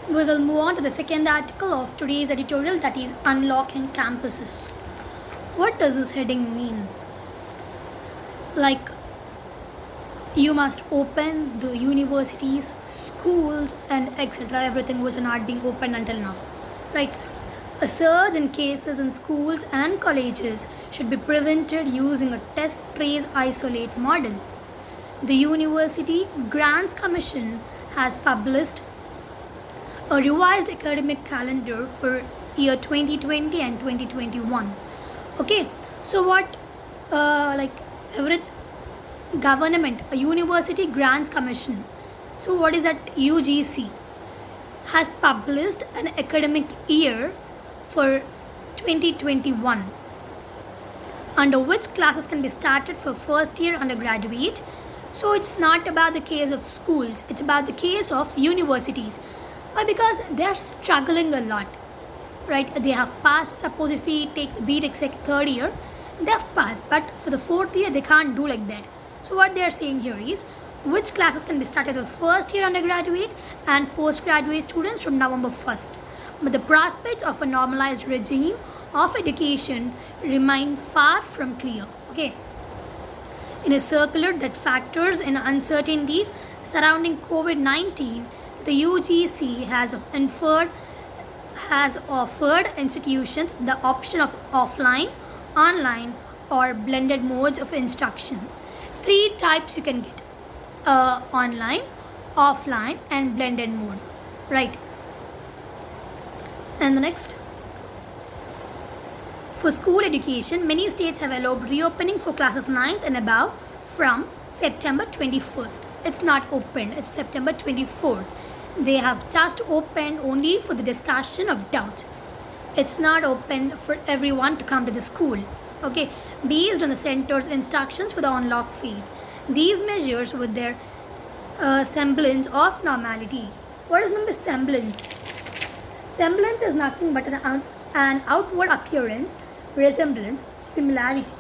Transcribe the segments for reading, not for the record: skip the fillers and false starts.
We will move on to the second article of today's editorial, that is Unlocking Campuses. What does this heading mean? Like, you must open the universities, schools, and etc. Everything was not being opened until now, right? A surge in cases in schools and colleges should be prevented using a test, trace, isolate model. The University Grants Commission has published a revised academic calendar for year 2020 and 2021. Okay, so what, like every government, a University Grants Commission, so what is that? UGC has published an academic year for 2021, under which classes can be started for first year undergraduate. So it's not about the case of schools, it's about the case of universities. Why? Because they are struggling a lot, right? They have passed. Suppose if we take the BTech third year, they have passed, but for the fourth year they can't do like that. So what they are saying here is which classes can be started for first year undergraduate and postgraduate students from November 1st. But the prospects of a normalized regime of education remain far from clear. Okay. In a circular that factors in uncertainties surrounding COVID-19, the UGC has offered institutions the option of offline, online, or blended modes of instruction. Three types you can get: online, offline, and blended mode, right? And the next, for school education, many states have allowed reopening for classes 9th and above from September 21st. It's not opened, it's September 24th. They have just opened only for the discussion of doubts. It's not open for everyone to come to the school. Okay, based on the center's instructions for the unlock phase. These measures with their semblance of normality. What is meant by semblance? Semblance is nothing but an outward appearance, resemblance, similarity.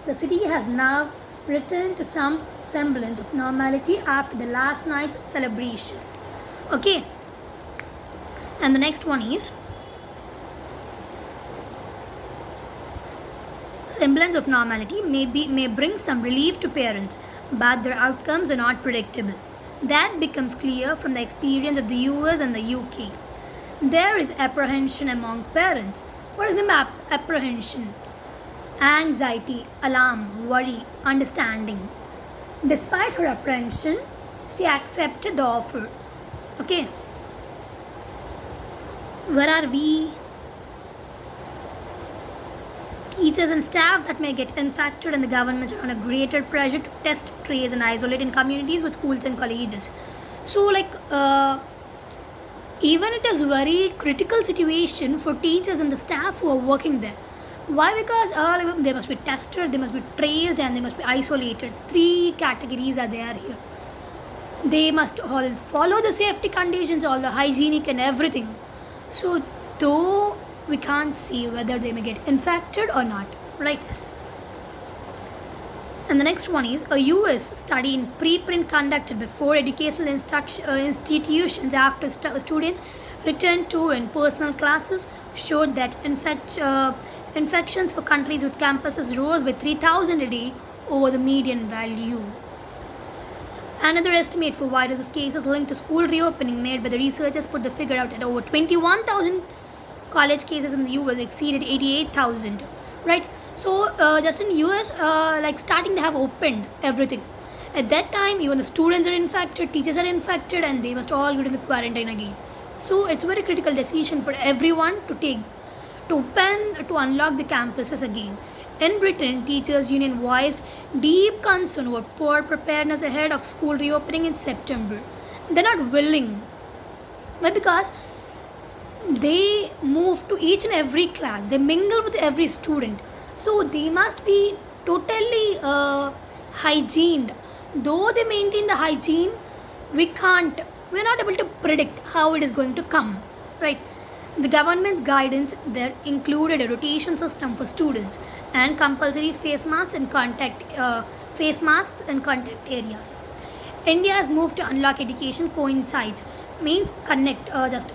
The city has now returned to some semblance of normality after the last night's celebration. Okay, and the next one is semblance of normality may bring some relief to parents, but their outcomes are not predictable. That becomes clear from the experience of the US and the UK. There is apprehension among parents. What is meant by apprehension? Anxiety, alarm, worry, understanding. Despite her apprehension, she accepted the offer. Okay, where are we? Teachers and staff that may get infected, and the governments are under greater pressure to test, trace, and isolate in communities with schools and colleges. So, like, even it is very critical situation for teachers and the staff who are working there. Why? Because they must be tested, they must be traced, and they must be isolated. Three categories are there here. They must all follow the safety conditions, all the hygienic and everything. So though we can't see whether they may get infected or not, right? And the next one is a US study in preprint conducted before educational institutions after students returned to in-personal classes showed that infections for countries with campuses rose by 3,000 a day over the median value. Another estimate for virus cases linked to school reopening made by the researchers put the figure out at over 21,000 college cases in the US exceeded 88,000, right? So just in US, like starting they have opened everything. At that time, even the students are infected, teachers are infected, and they must all go to the quarantine again. So it's a very critical decision for everyone to take, to unlock the campuses again. In Britain, teachers' union voiced deep concern over poor preparedness ahead of school reopening in September. They're not willing. Why? Because they move to each and every class. They mingle with every student. So they must be totally hygiened. Though they maintain the hygiene, we're not able to predict how it is going to come, right? The government's guidance there included a rotation system for students and compulsory face masks in contact areas. India's move to unlock education coincides, means connect, just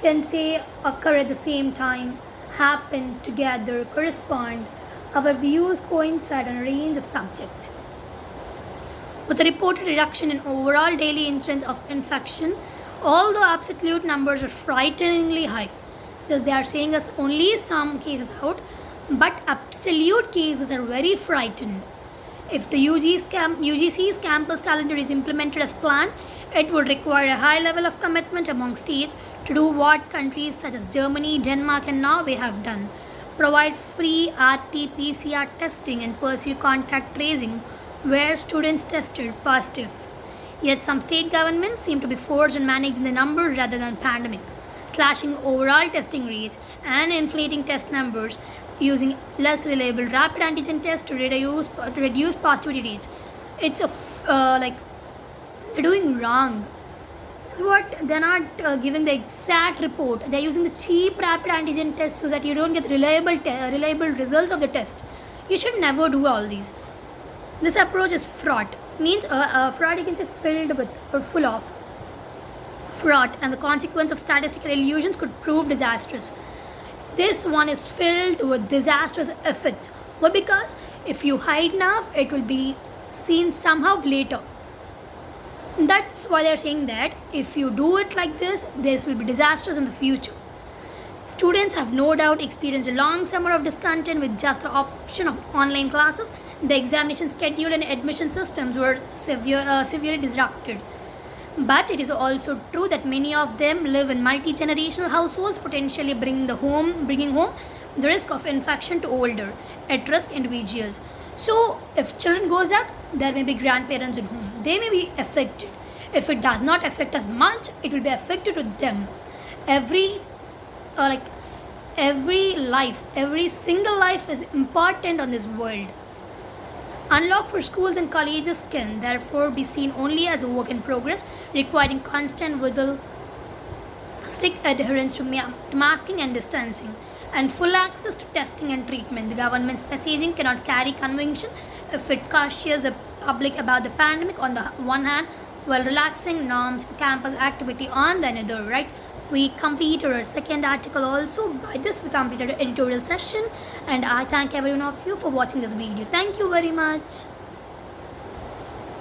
can say occur at the same time, happen together, correspond. Our views coincide on a range of subjects. With a reported reduction in overall daily incidence of infection, although absolute numbers are frighteningly high. Thus, they are saying us only some cases out, but absolute cases are very frightened. If the UGC's campus calendar is implemented as planned, it would require a high level of commitment among states to do what countries such as Germany, Denmark, and Norway have done: provide free RT-PCR testing and pursue contact tracing where students tested positive. Yet some state governments seem to be forced on managing the numbers rather than pandemic, slashing overall testing rates and inflating test numbers using less reliable rapid antigen tests to reduce positivity rates. It's like they're doing wrong. So what they're not giving the exact report. They're using the cheap rapid antigen test so that you don't get reliable results of the test. You should never do all these. This approach is fraught. Means fraud you can say filled with or full of fraud, and the consequence of statistical illusions could prove disastrous. This one is filled with disastrous effects. Why? Because if you hide now, it will be seen somehow later. That's why they're saying that if you do it like this will be disastrous in the future. Students have no doubt experienced a long summer of discontent with just the option of online classes. The examination schedule and admission systems were severely disrupted. But it is also true that many of them live in multi-generational households, potentially bringing home the risk of infection to older, at-risk individuals. So, if children goes out, there may be grandparents at home. They may be affected. If it does not affect us much, it will be affected to them. Every like every life, every single life is important on this world. Unlock for schools and colleges can therefore be seen only as a work in progress, requiring constant whistle, strict adherence to masking and distancing, and full access to testing and treatment. The government's messaging cannot carry conviction if it cautious the public about the pandemic on the one hand, while relaxing norms for campus activity on the other, right? We completed our second article also. By this, we completed our editorial session, and I thank every one of you for watching this video. Thank you very much.